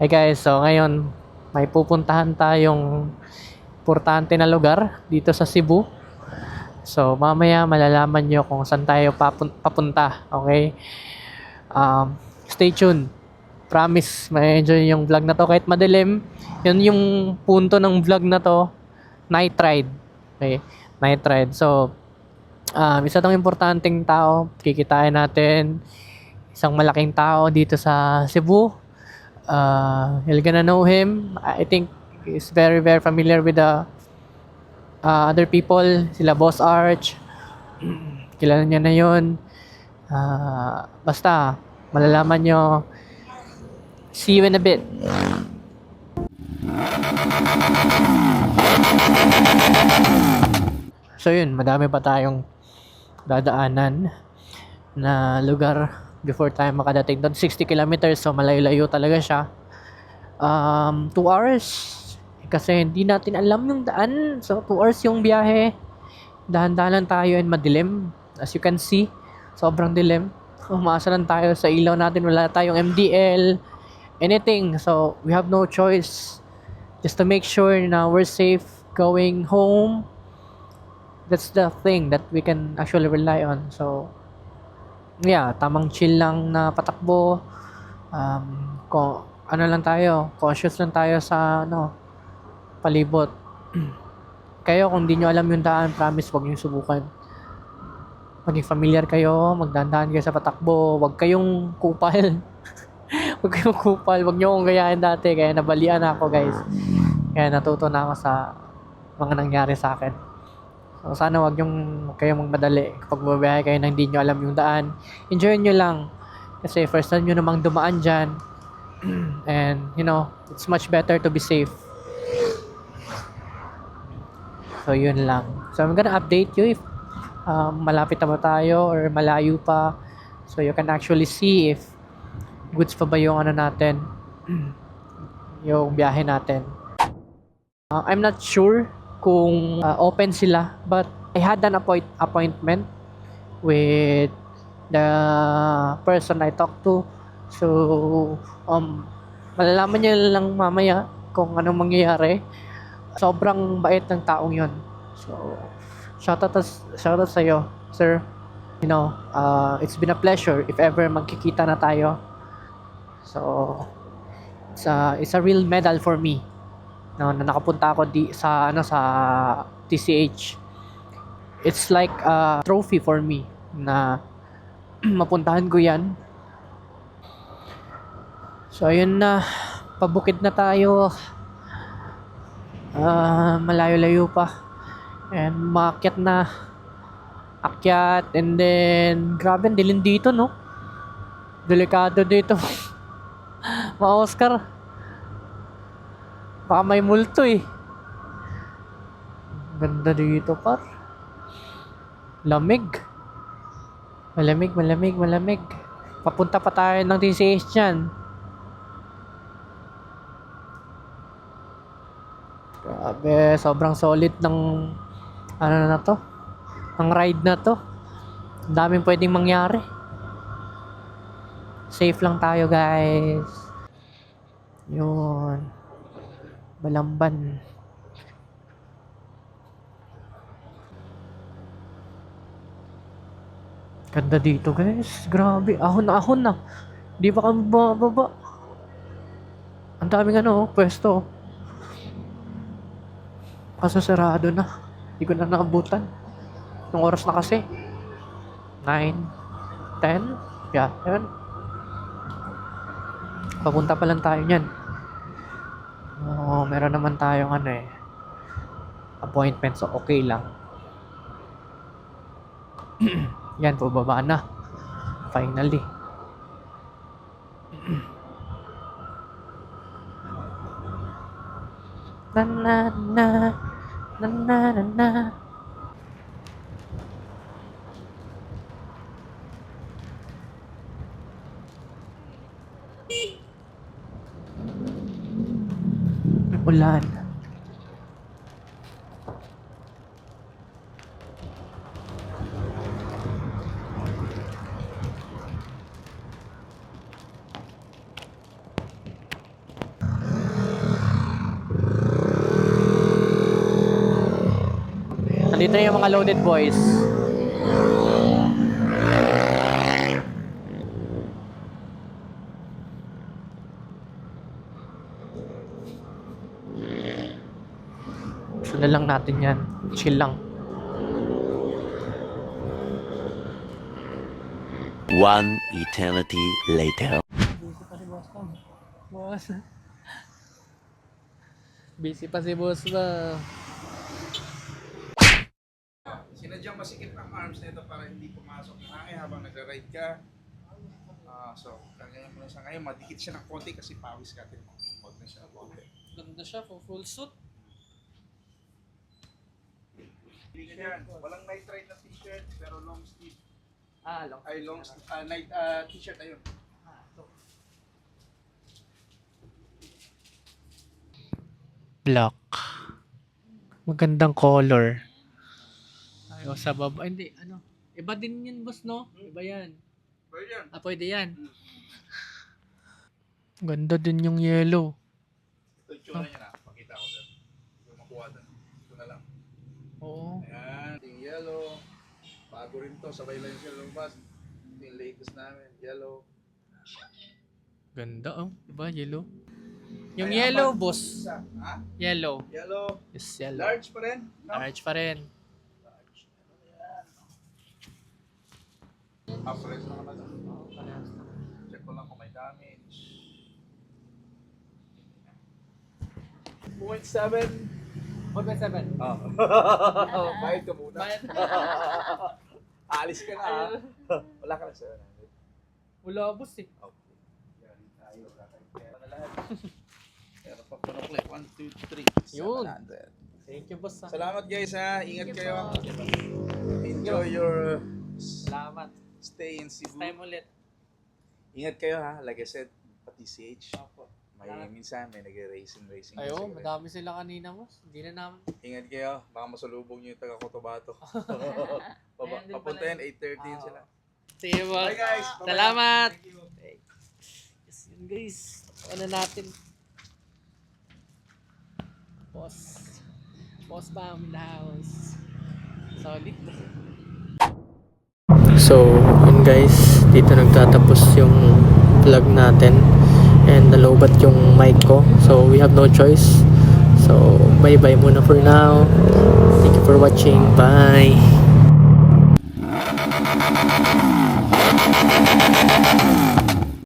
Hey guys, so ngayon may pupuntahan tayong importante na lugar dito sa Cebu. So mamaya malalaman nyo kung saan tayo papunta, okay? Stay tuned. Promise, may enjoy yung vlog na to kahit madilim. Yun yung punto ng vlog na to, night ride. Okay? Night ride. So, isa tong importanteng tao, kikitain natin. Isang malaking tao dito sa Cebu. You're gonna know him. I think he's very very familiar with the other people. Sila Boss Arch. Kilala niya na yun. Basta, malalaman nyo. See you in a bit. So yun, madami pa tayong dadaanan na lugar before tayo makadating doon. 60 kilometers, so malayo-layo talaga siya. 2 hours kasi hindi natin alam yung daan. So 2 hours yung biyahe. Dahan-dahan lang tayo and madilim. As you can see, sobrang dilim. Umasa lang tayo sa ilaw natin. Wala tayong MDL, anything. So we have no choice just to make sure na we're safe going home. That's the thing that we can actually rely on. So yeah, tamang chill lang na patakbo. Ano lang tayo, cautious lang tayo sa palibot. Kayo kung di nyo alam yung daan, promise wag nyo subukan. Maging familiar kayo, magdandahan kayo sa patakbo, wag kayong kupal. Wag kayong kupal, wag nyo akong gayahin dati, kaya nabalian ako guys. Kaya natuto na ako sa mga nangyari sa akin. So sana wag kayong magmadali kapag bumibiyahe kayo na hindi nyo alam yung daan. Enjoy nyo lang. Kasi first time nyo namang dumaan dyan. And it's much better to be safe. So yun lang. So I'm gonna update you if malapit na ba tayo or malayo pa. So you can actually see if goods pa ba yung natin. Yung biyahe natin. I'm not sure kung open sila, but I had an appointment with the person I talked to. So malalaman niya lang mamaya kung anong mangyayari. Sobrang bait ng taong yon. So shoutout sa'yo, sir. It's been a pleasure if ever magkikita na tayo. So it's a real medal for me na nakapunta ako sa TCH. It's like a trophy for me na mapuntahan ko yan. So ayun na, pabukid na tayo. Malayo-layo pa. And maakyat na. Akyat, and then grabe ang dilim dito, no? Delikado dito. Ma-Oscar. Baka may multo eh. Ganda dito, par. Lamig. Malamig. Papunta pa tayo ng TCS dyan. Grabe, sobrang solid ng na to. Ang ride na to. Ang daming pwedeng mangyari. Safe lang tayo, guys. Yun. Balamban. Ganda dito, guys. Grabe. Ahon na. Di ba kami bababa? Ang daming pwesto. Kaso sarado na. Hindi ko na naabutan. Nung oras na kasi. 9, 10. Yeah, 10. Papunta pa lang tayo niyan. Meron naman tayong appointment, so okay lang. Yan, pababa na. Finally. Na na na na na na na. Ulan. dito na yung mga loaded boys. Gusto na lang natin yan. Chill lang. One eternity later. Boss. Busy pa si boss ba? Sinadyang masikip ang arms nito para hindi pumasok ng hangin habang nagra-ride ka. So, kanya mo sa ngayon, madikit siya ng konti kasi pawis ka din. Huwag na siya ng konti. Ganda siya for full suit. Yan. Walang night ride na t-shirt, pero long sleeve. Long. Ay, long night t-shirt ayun. Black. Magandang color. Ayaw sa baba. Hindi, ano. Iba din yun, boss, no? Iba yan. Pwede yan. Pwede yan. Ganda din yung yellow. Ito yung tsura niya na. Pakita ko sir. Ito makuha doon. Ito na lang. Oo. Ayan. Yung yellow. Bago rin to. Sabay lang siya lumabas. Ito yung latest namin. Yellow. Ganda, oh. Diba, yellow? Yung Ay, yellow, apat. boss. Isa. Ha? Yellow. Yellow. Yes, yellow. Large pa rin. No? Large pa rin. Large. Average na naman. Check ko lang kung may damage. 0.7. 1.7. Oh. Bayad ka muna. Bayad. Alis ka na ha. Wala ka na sir. Wala, boss, eh. Okay. Yan tayo. Kaya na lahat. Pero pa play. 1, 2, 3. Yun. 700. Thank you, boss. Salamat guys ha. Ingat Thank you kayo. po. Enjoy your Salamat. stay in Cebu. Time ulit. Ingat kayo ha. Like I said, pati CH. Opo. May minsan may nag-racing. Ayo, kasi. madami sila kanina, boss. Hindi na namin. Ingat kayo. Baka masalubong nyo yung taga Cotabato. Ayan din Papunta pala yan, 8:30 yun sila. See you, boss. Bye guys. Bye-bye. Salamat. Thank you. Yes, yun, guys. Ano natin? Boss. Boss Bam in the house. Solid. So, yun guys. Dito nagtatapos yung vlog natin. And nalobat yung mic ko. So, we have no choice. So, bye-bye muna for now. Thank you for watching. Bye.